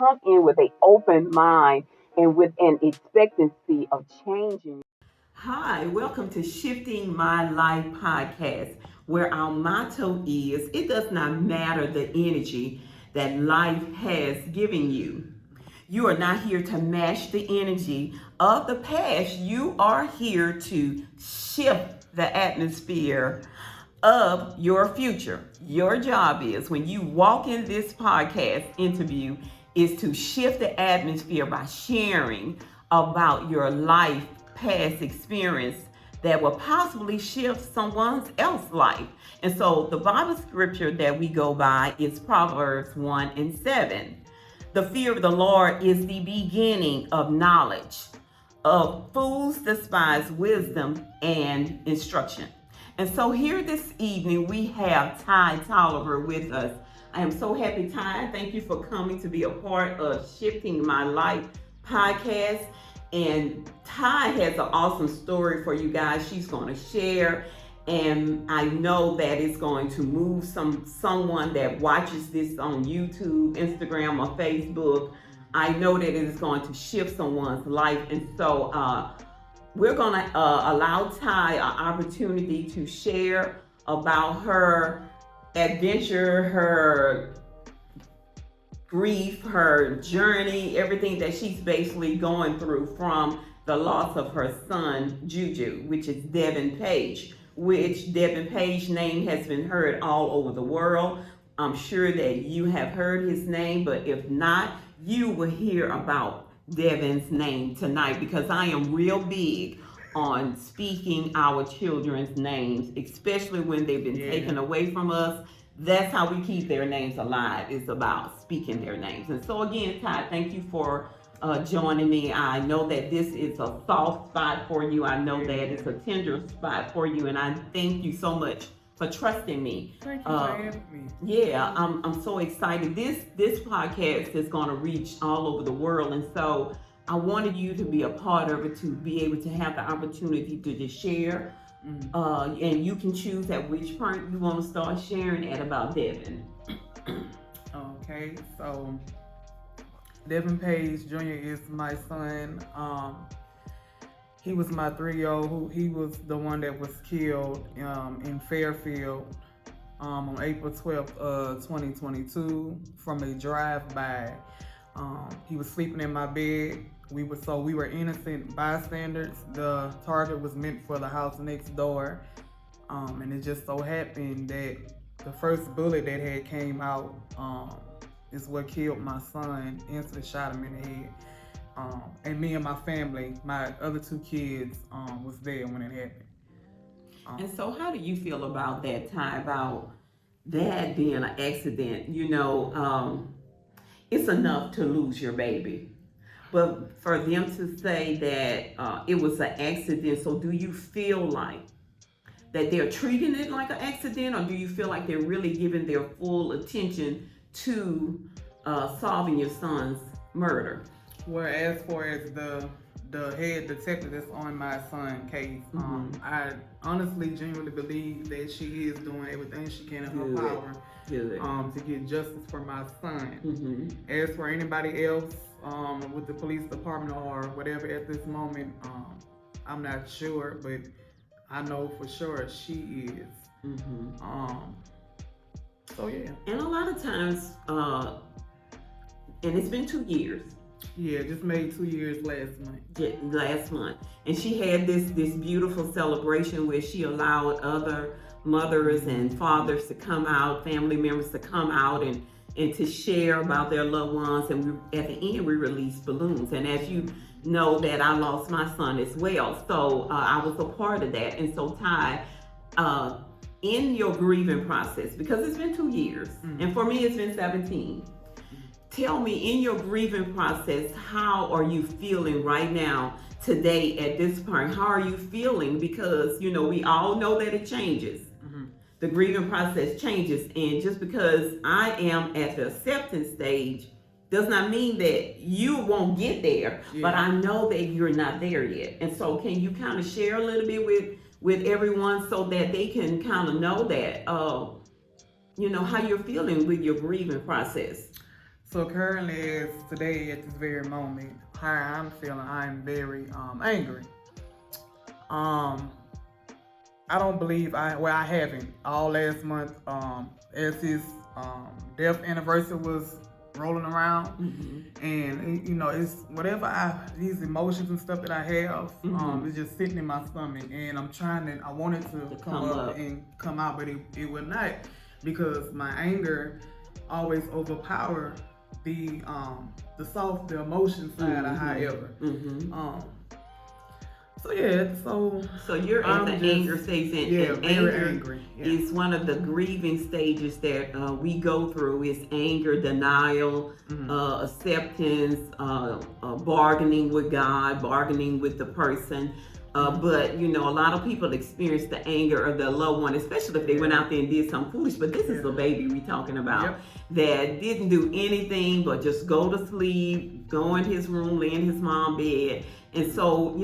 come in with an open mind and with an expectancy of changing. Hi, welcome to Shifting My Life podcast, where our motto is it does not matter the energy that life has given you. You are not here to match the energy of the past. You are here to shift the atmosphere of your future. Your job is when you walk in this podcast interview is to shift the atmosphere by sharing about your life past experience that will possibly shift someone else's life. And so the Bible scripture that we go by is Proverbs 1 and 7. The fear of the Lord is the beginning of knowledge. Of fools despise wisdom and instruction. And so here this evening we have Ty Tolliver with us. I am so happy, Ty. Thank you for coming to be a part of Shifting My Life podcast. And Ty has an awesome story for you guys. She's going to share, and I know that it's going to move someone that watches this on YouTube, Instagram, or Facebook. I know that it is going to shift someone's life, and so we're going to allow Ty an opportunity to share about her adventure, her grief, her journey, everything that she's basically going through from the loss of her son, Juju, which is Devin Page, which Devin Page's name has been heard all over the world. I'm sure that you have heard his name, but if not, you will hear about Devin's name tonight because I am real big on speaking our children's names, especially when they've been taken away from us. That's how we keep their names alive, is about speaking their names. And so again, Ty, thank you for joining me. I know that this is a soft spot for you. I know that it's a tender spot for you. And I thank you so much for trusting me. Thank you for having me. Yeah, I'm so excited. This podcast is going to reach all over the world. And so I wanted you to be a part of it, to be able to have the opportunity to just share. And you can choose at which point you want to start sharing at about Devin. Okay, so Devin Page Jr. is my son. He was my 3-year-old. He was the one that was killed in Fairfield on April 12th, 2022 from a drive-by. He was sleeping in my bed. We were innocent bystanders. The target was meant for the house next door. And it just so happened that the first bullet that had came out is what killed my son, instantly shot him in the head. And me and my family, my other 2 kids, was there when it happened. And so how do you feel about that, Ty, about that being an accident? You know, it's enough to lose your baby. But for them to say that it was an accident, so do you feel like that they're treating it like an accident, or do you feel like they're really giving their full attention to solving your son's murder? Well, as far as the head detective that's on my son's case, I honestly, genuinely believe that she is doing everything she can in her power to get justice for my son. As for anybody else with the police department or whatever at this moment, I'm not sure, but I know for sure she is. So yeah. And a lot of times, and it's been 2 years. Yeah, just made 2 years last month. And she had this beautiful celebration where she allowed other mothers and fathers to come out, family members to come out and to share about their loved ones. And at the end, we released balloons. And as you know, that I lost my son as well. So I was a part of that. And so Ty, in your grieving process, because it's been 2 years, and for me, it's been 17. Tell me, in your grieving process, how are you feeling right now, today, at this point? How are you feeling? Because, you know, we all know that it changes. The grieving process changes. And just because I am at the acceptance stage does not mean that you won't get there. But I know that you're not there yet. And so can you kind of share a little bit with everyone so that they can kind of know that, you know, how you're feeling with your grieving process? So currently, as today, at this very moment, how I'm feeling, I'm very angry. I don't believe I haven't all last month. As his death anniversary was rolling around, and it's whatever these emotions and stuff that I have, it's just sitting in my stomach, and I want it to come up and come out, but it will not, because my anger always overpower the emotion side of however. So you're at the anger stage, and very anger angry. Yeah. is one of the grieving stages that we go through. Is anger, denial, acceptance, bargaining with God, bargaining with the person. But a lot of people experience the anger of their loved one, especially if they went out there and did something foolish. But this is the baby we talking about that didn't do anything but just go to sleep, go in his room, lay in his mom's bed. And so,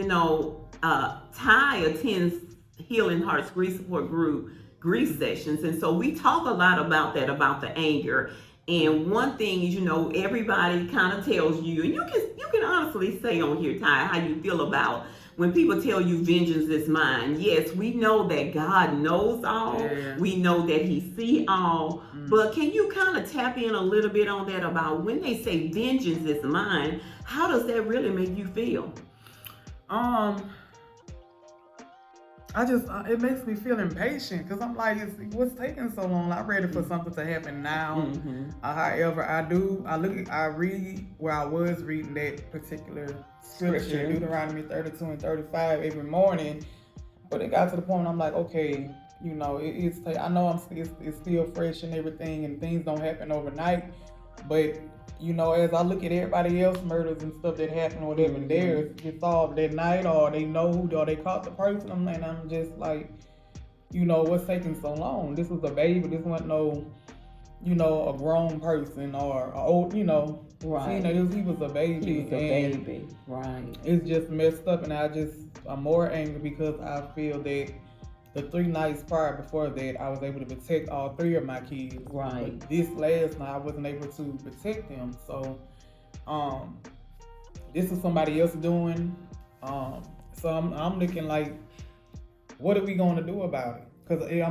Ty attends Healing Hearts Grief Support Group grief sessions. And so we talk a lot about that, about the anger. And one thing is, everybody kind of tells you, and you can honestly say on here, Ty, how you feel about when people tell you vengeance is mine. Yes, we know that God knows all. Yeah. We know that he sees all. But can you kind of tap in a little bit on that about when they say vengeance is mine, how does that really make you feel? It makes me feel impatient, because I'm like, what's taking so long? I'm ready for something to happen now. However, I read where I was reading that particular scripture, Deuteronomy 32 and 35 every morning, but it got to the point I'm like, okay, I know it's still fresh and everything, and things don't happen overnight, but as I look at everybody else murders and stuff that happen or whatever, theirs get solved that night, or they know who, or they caught the person. I'm just like, what's taking so long? This was a baby. This wasn't no, a grown person or a old, Right. He was a baby. He was a baby. Right. It's just messed up, and I'm more angry because I feel that the 3 nights prior before that, I was able to protect all 3 of my kids. Right. But this last night, I wasn't able to protect them. So, this is somebody else doing. So I'm looking like, what are we going to do about it? Because I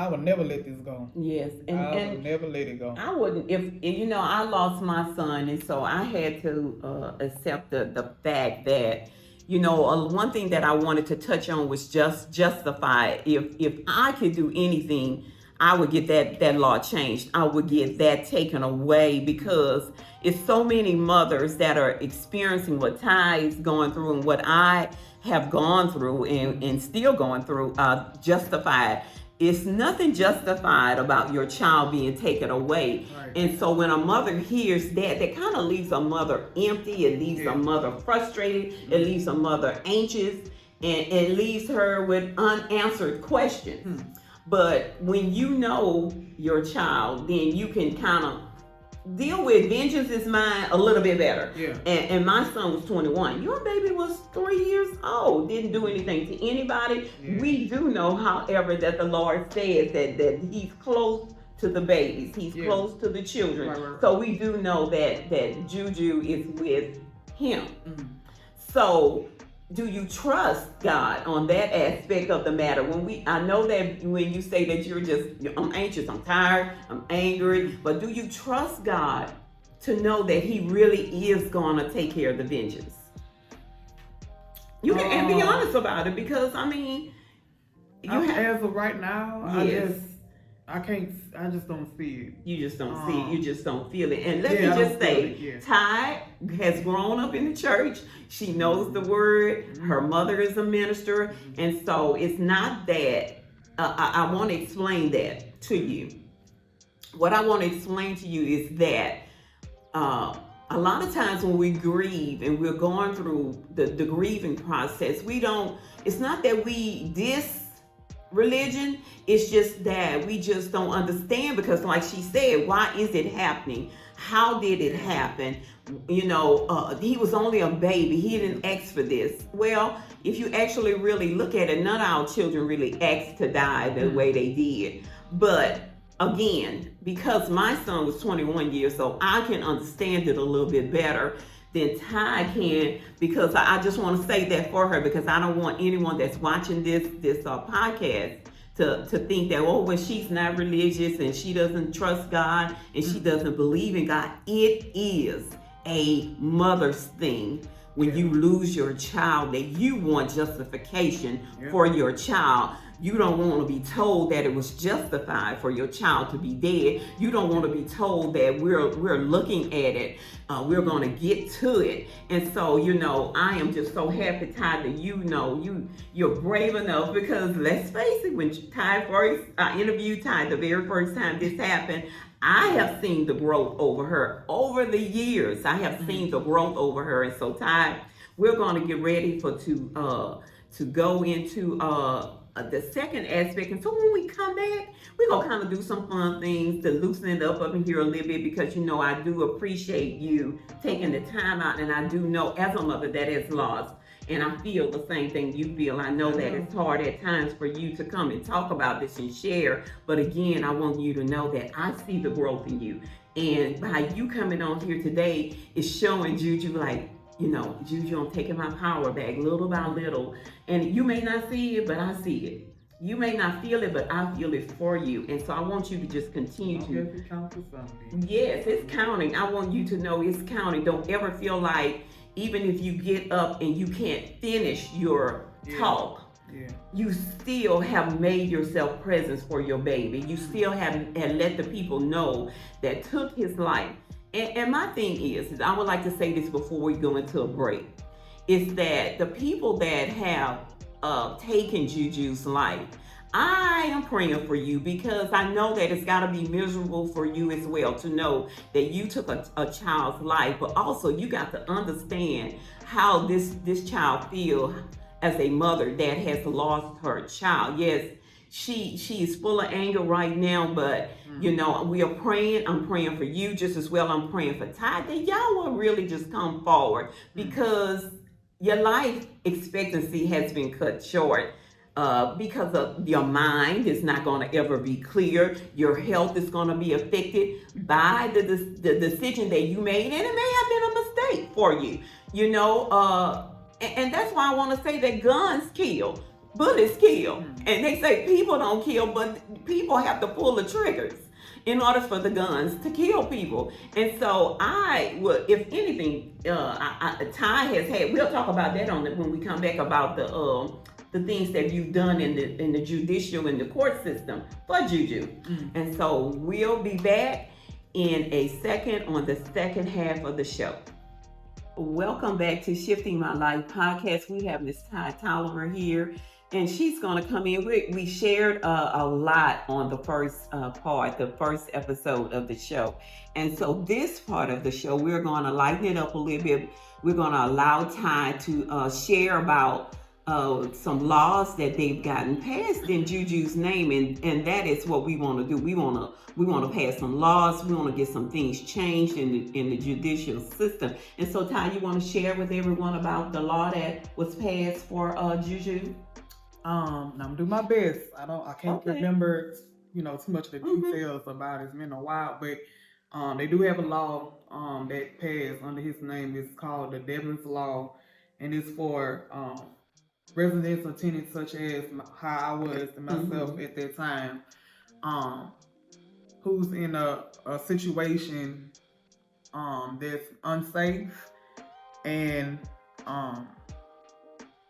would never let this go. Yes, I would never let it go. I wouldn't. If I lost my son, and so I had to accept the fact that. One thing that I wanted to touch on was just justify. If I could do anything, I would get that law changed. I would get that taken away, because it's so many mothers that are experiencing what Ty is going through and what I have gone through and still going through, justified. It's nothing justified about your child being taken away. Right. And so when a mother hears that kind of leaves a mother empty. It leaves a mother frustrated. It leaves a mother anxious. And it leaves her with unanswered questions. But when you know your child, then you can kind of deal with vengeance is mine a little bit better. Yeah. And my son was 21. Your baby was 3 years old. Didn't do anything to anybody. Yeah. We do know, however, that the Lord says that he's close to the babies. He's close to the children. Right. So we do know that Juju is with him. So do you trust God on that aspect of the matter? I know that when you say that I'm anxious, I'm tired, I'm angry, but do you trust God to know that he really is going to take care of the vengeance? You can and be honest about it, because as of right now, yes. I just don't see it. You just don't see it. You just don't feel it. And let me just say, Ty has grown up in the church. She knows the word. Her mother is a minister. And so it's not that. I want to explain that to you. What I want to explain to you is that a lot of times when we grieve and we're going through the grieving process, it's not that we religion, it's just that we just don't understand, because like she said, why is it happening? How did it happen? He was only a baby. He didn't ask for this. Well, if you actually really look at it, none of our children really asked to die the way they did. But again, because my son was 21 years old, I can understand it a little bit better than Ty can, because I just want to say that for her, because I don't want anyone that's watching this podcast to think that, oh, well, she's not religious and she doesn't trust God and she doesn't believe in God. It is a mother's thing when you lose your child, that you want justification for your child. You don't want to be told that it was justified for your child to be dead. You don't want to be told that we're looking at it. We're going to get to it. And so, I am just so happy, Ty, that you're brave enough, because let's face it, when Ty first interviewed Ty the very first time this happened, I have seen the growth over her over the years. I have seen the growth over her. And so, Ty, we're going to get ready to go into the second aspect. And so when we come back, we're going to kind of do some fun things to loosen it up in here a little bit, because, I do appreciate you taking the time out. And I do know, as a mother that is lost, and I feel the same thing you feel. I know that it's hard at times for you to come and talk about this and share. But again, I want you to know that I see the growth in you. And by you coming on here today, it's showing Juju, like, Juju, I'm taking my power back little by little. And you may not see it, but I see it. You may not feel it, but I feel it for you. And so I want you to just continue to. It counts for something. Yes, it's counting. I want you to know it's counting. Don't ever feel like, even if you get up and you can't finish your talk, you still have made yourself presence for your baby. You still have let the people know that took his life. And my thing is I would like to say this before we go into a break, is that the people that have taken Juju's life, I am praying for you, because I know that it's got to be miserable for you as well to know that you took a child's life, but also you got to understand how this child feels as a mother that has lost her child. Yes, she is full of anger right now, but we are praying. I'm praying for you just as well. I'm praying for Ty, that y'all will really just come forward, because your life expectancy has been cut short. Because of your mind is not going to ever be clear. Your health is going to be affected by the decision that you made, and it may have been a mistake for you, and that's why I want to say that guns kill, bullets kill, and they say people don't kill, but people have to pull the triggers in order for the guns to kill people. And so I would, if anything, Ty has had. We'll talk about that when we come back, about the things that you've done in the judicial and the court system for Juju. And so we'll be back in a second on the second half of the show. Welcome back to Shifting My Life podcast. We have Miss Ty Tolliver here, and she's going to come in. We shared a lot on the first the first episode of the show. And so this part of the show, we're going to lighten it up a little bit. We're going to allow Ty to share about some laws that they've gotten passed in Juju's name, and that is what we want to do. We want to pass some laws. We want to get some things changed in the judicial system. And so, Ty, you want to share with everyone about the law that was passed for Juju? I'm gonna do my best. I can't remember too much of the details about it. It's been a while, but they do have a law that passed under his name. It's called the Devon's Law, and it's for residents or tenants such as how I was and myself at that time, who's in a situation that's unsafe, and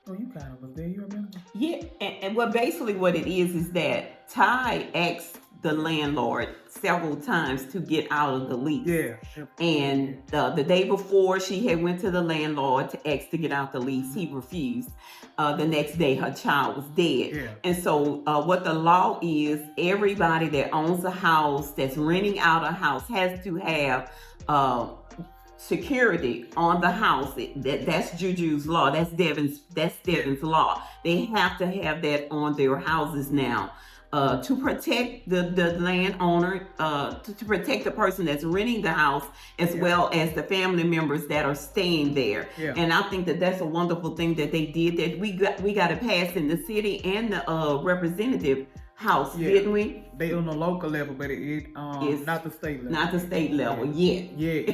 you kind of was there, you remember? Yeah, and well, basically what it is that Ty asked the landlord several times to get out of the lease. Yeah. And the day before, she had went to the landlord to ask to get out the lease. He refused. The next day, her child was dead. Yeah. And so what the law is, everybody that owns a house, that's renting out a house, has to have security on the house. That's Juju's law. That's Devon's law. They have to have that on their houses now. To protect the landowner, to protect the person that's renting the house, as well as the family members that are staying there. Yeah. And I think that that's a wonderful thing that they did, that we got it passed in the city, and the representative house, Yeah. didn't we? They on the local level, but it It's not the state level. Not the state level yet. Yeah.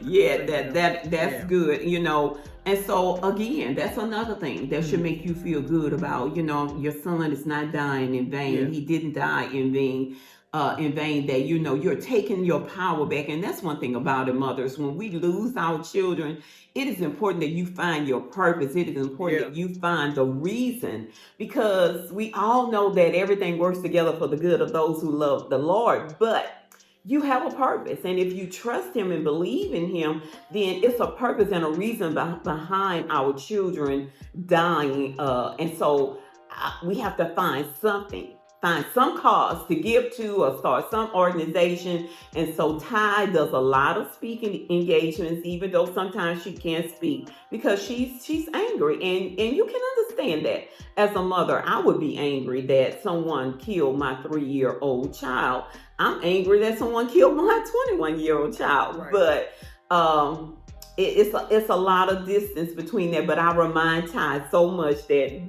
Yeah, that's Yeah. good, you know. And so again, that's another thing that should make you feel good about, you know, your son is not dying in vain. Yeah. He didn't die in vain. That, you know, you're taking your power back. And that's one thing about it, mothers. When we lose our children, it is important that you find your purpose. It is important Yeah. that you find the reason, because we all know that everything works together for the good of those who love the Lord. But you have a purpose, and if you trust him and believe in him, then it's a purpose and a reason behind our children dying. And so we have to find some cause to give to, or start some organization. And so Ty does a lot of speaking engagements, even though sometimes she can't speak because she's angry, and you can understand that. As a mother, I would be angry that someone killed my 3-year-old child. I'm angry that someone killed my 21-year-old child. Right. But it's a lot of distance between that. But I remind Ty so much that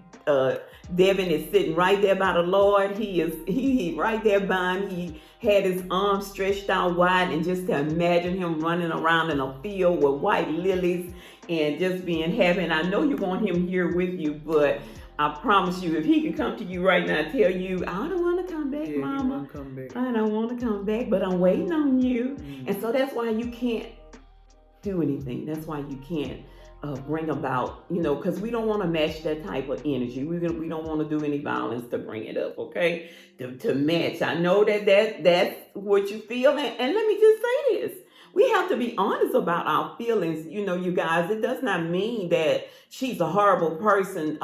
Devin is sitting right there by the Lord. He right there by him. He had his arms stretched out wide, and just to imagine him running around in a field with white lilies and just being happy. And I know you want him here with you, but I promise you, if he can come to you right now and tell you, I don't want to come back, Mama. I don't want to come back, but I'm waiting on you. And so that's why you can't do anything. That's why you can't bring about, you know, because we don't want to match that type of energy. We don't want to do any violence to bring it up, okay? To match. I know that's what you feel. And let me just say this. We have to be honest about our feelings, you know, you guys. It does not mean that she's a horrible person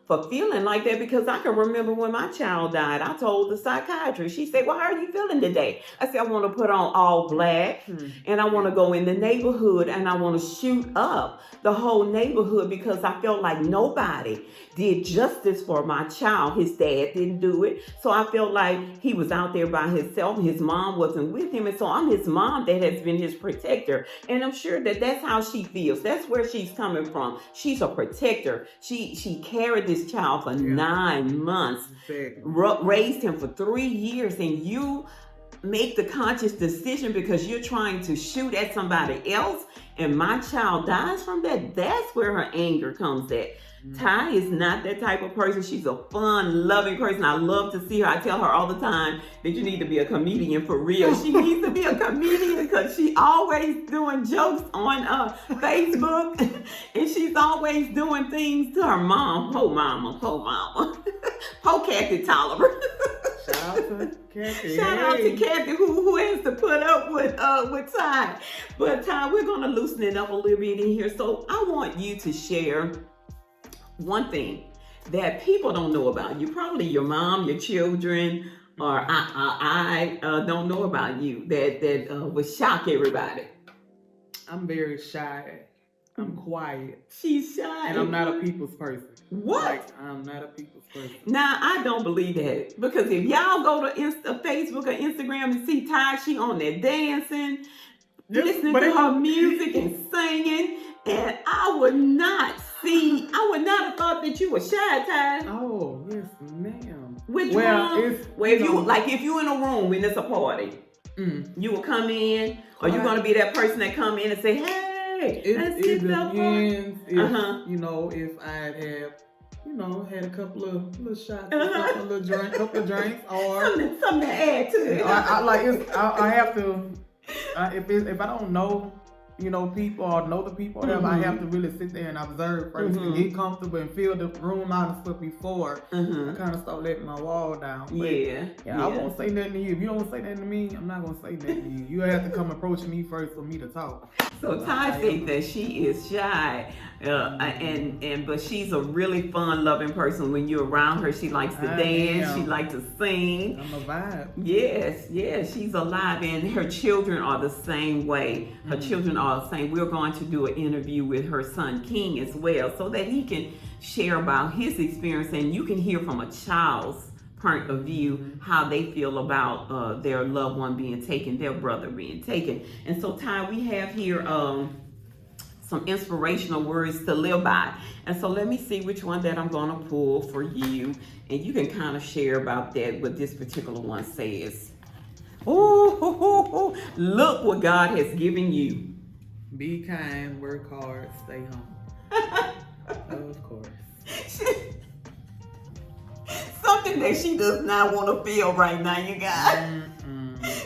for feeling like that, because I can remember when my child died, I told the psychiatrist, she said, well, how are you feeling today? I said, I want to put on all black and I want to go in the neighborhood and I want to shoot up the whole neighborhood, because I felt like nobody did justice for my child. His dad didn't do it. So I felt like he was out there by himself. His mom wasn't with him. And so I'm his mom that has been his protector. And I'm sure that that's how she feels. That's where she's coming from. She's a protector. She carried this child for 9 months, raised him for 3 years, and you make the conscious decision because you're trying to shoot at somebody else, and my child dies from that. That's where her anger comes at. Ty is not that type of person. She's a fun, loving person. I love to see her. I tell her all the time that you need to be a comedian for real. She needs to be a comedian because she always doing jokes on Facebook, and she's always doing things to her mom. Po mama. Po Kathy Tolliver. Shout out to Kathy. Shout out to Kathy, who has to put up with Ty. But Ty, we're gonna loosen it up a little bit in here. So I want you to share one thing that people don't know about you. Probably your mom, your children, or I don't know about you that would shock everybody. I'm very shy. I'm quiet. She's shy. And I'm not a people's person. What? Like, I'm not a people's person. Now, I don't believe that. Because if y'all go to Facebook or Instagram and see Ty, she on there dancing, listening to her music and singing. And I would not have thought that you were shy, Ty. Oh, yes, ma'am. Which one? If you in a room and it's a party, you will come in, or you're gonna be that person that come in and say, hey, let's get the party. You know, if I had a couple of little shots, couple of drinks, or something to add to it. I have to. If I don't know, people or know the people, whatever, I have to really sit there and observe first and get comfortable and feel the room out and stuff before I kind of start letting my wall down. But I won't say nothing to you. If you don't say nothing to me, I'm not going to say nothing to you. You have to come approach me first for me to talk. So Ty thinks that she is shy, but she's a really fun, loving person. When you're around her, she likes to dance. She likes to sing. I'm a vibe. Yes, she's alive, and her children are the same way. Her children are the same. We're going to do an interview with her son King as well, so that he can share about his experience, and you can hear from a child's point of view how they feel about their loved one being taken, their brother being taken. And so Ty, we have here some inspirational words to live by. And so let me see which one that I'm going to pull for you. And you can kind of share about that, what this particular one says. Ooh, look what God has given you. Be kind, work hard, stay home. Of course. Something that she does not want to feel right now, you guys.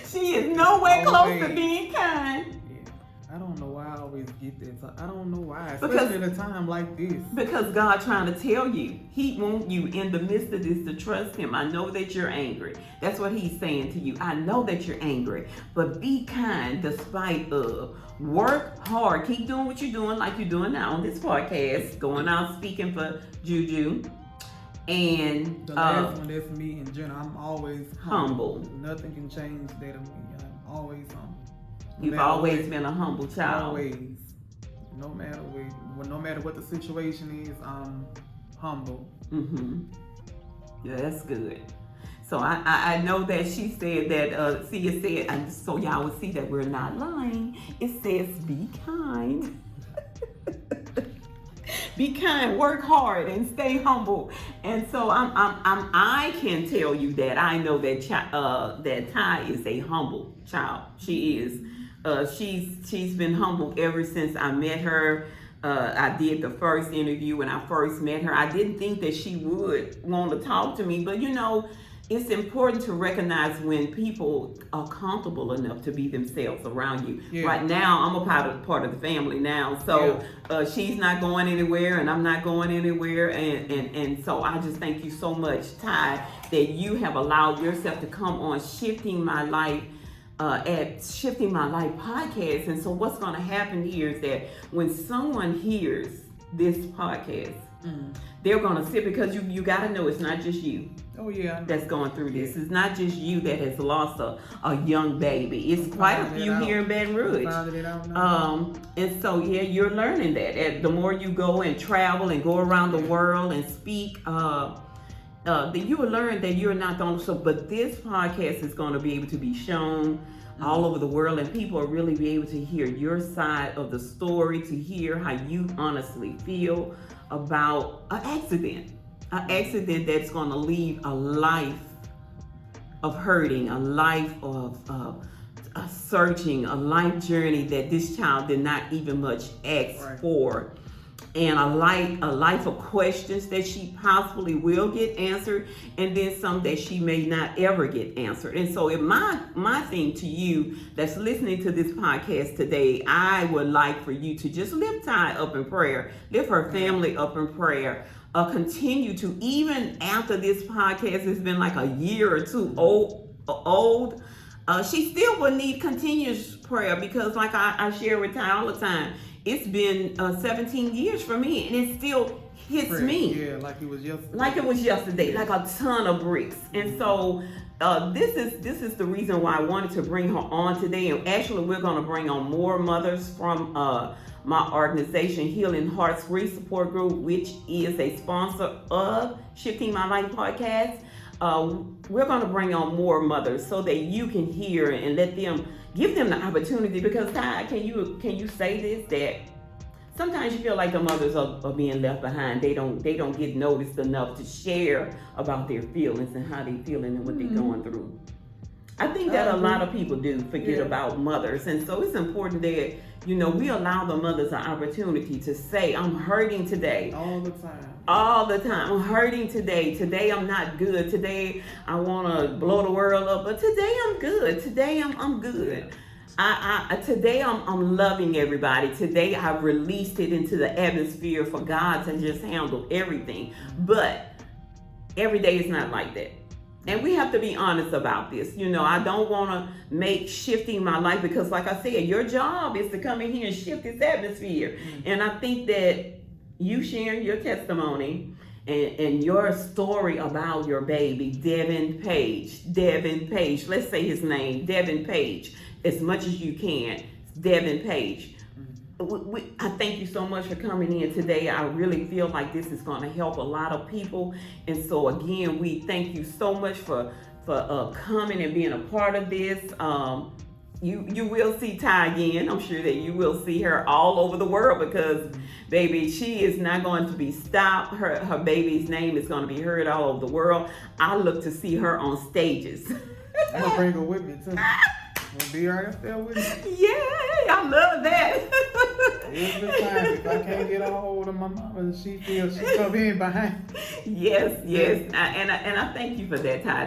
She is nowhere close to being kind. Yeah. I don't know why I always get that. I don't know why, especially at a time like this. Because God trying to tell you, He wants you in the midst of this to trust Him. I know that you're angry. That's what He's saying to you. I know that you're angry, but be kind despite of. Work hard. Keep doing what you're doing, like you're doing now on this podcast, going out speaking for Juju. And the last one, that's me in general. I'm always humble. Nothing can change that of me. I'm always humble. You've always been a humble child. Always. No matter what the situation is, I'm humble. Yeah, that's good. So I know that she said that, Sia said, and so y'all will see that we're not lying. It says be kind. Be kind, work hard, and stay humble. And so I can tell you that I know that that Ty is a humble child. She is. She's been humble ever since I met her. I did the first interview when I first met her. I didn't think that she would want to talk to me, but you know, it's important to recognize when people are comfortable enough to be themselves around you. Yeah. Right now, I'm a part of the family now, so she's not going anywhere, and I'm not going anywhere, and so I just thank you so much, Ty, that you have allowed yourself to come on Shifting My Life. At Shifting My Life podcast. And so what's going to happen here is that when someone hears this podcast, they're going to sit, because you got to know it's not just you. Oh yeah, that's going through this. It's not just you that has lost a young baby. It's quite a few here in Baton Rouge. And so you're learning that. And the more you go and travel and go around the world and speak, that you will learn that you're not the only. But this podcast is going to be able to be shown all over the world, and people will really be able to hear your side of the story, to hear how you honestly feel about an accident that's going to leave a life of hurting, a life of searching, a life journey that this child did not even much ask for. And a life of questions that she possibly will get answered, and then some that she may not ever get answered. And so my thing to you that's listening to this podcast today, I would like for you to just lift Ty up in prayer, lift her family up in prayer. Continue to, even after this podcast has been like a year or two old, she still will need continuous prayer, because like I share with Ty all the time, it's been 17 years for me, and it still hits me. Yeah, like it was yesterday. Like it was yesterday, like a ton of bricks. And so this is the reason why I wanted to bring her on today. And actually, we're going to bring on more mothers from my organization, Healing Hearts Grief Support Group, which is a sponsor of Shifting My Life podcast. We're going to bring on more mothers so that you can hear and let them, give them the opportunity. Because Ty, can you say this, that sometimes you feel like the mothers are being left behind. They don't get noticed enough to share about their feelings and how they're feeling and what they're going through. I think that a lot of people do forget about mothers. And so it's important that, we allow the mothers an opportunity to say, I'm hurting today. All the time. All the time. I'm hurting today. Today I'm not good. Today I want to blow the world up. But today I'm good. Today I'm good. Today I'm loving everybody. Today I've released it into the atmosphere for God to just handle everything. But every day is not like that. And we have to be honest about this. I don't want to make Shifting My Life, because like I said, your job is to come in here and shift this atmosphere. And I think that you sharing your testimony and your story about your baby, Devin Page, let's say his name, Devin Page, as much as you can, Devin Page. I thank you so much for coming in today. I really feel like this is going to help a lot of people. And so again, we thank you so much for coming and being a part of this. you will see Ty again. I'm sure that you will see her all over the world because, baby, she is not going to be stopped. Her baby's name is going to be heard all over the world. I look to see her on stages. I'm gonna bring her with me too. Gonna be right there with me. Yay! I love that. Every time if I can't get a hold of my mama, she feels she come in behind. Yes. And I thank you for that, Ty.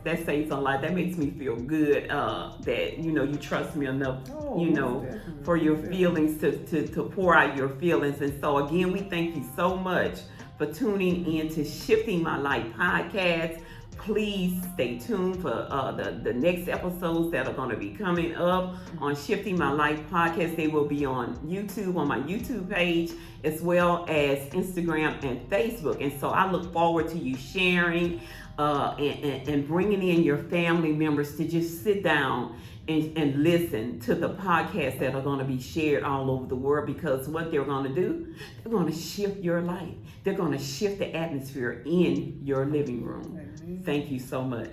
That saves a lot. That makes me feel good. That you trust me enough. Definitely. For your feelings to pour out your feelings. And so again, we thank you so much for tuning in to Shifting My Life podcast. Please stay tuned for the next episodes that are going to be coming up on Shifting My Life podcast. They will be on YouTube, on my YouTube page, as well as Instagram and Facebook. And so I look forward to you sharing and bringing in your family members to just sit down and listen to the podcasts that are going to be shared all over the world, because what they're going to do, they're going to shift your life. They're going to shift the atmosphere in your living room. Thank you so much.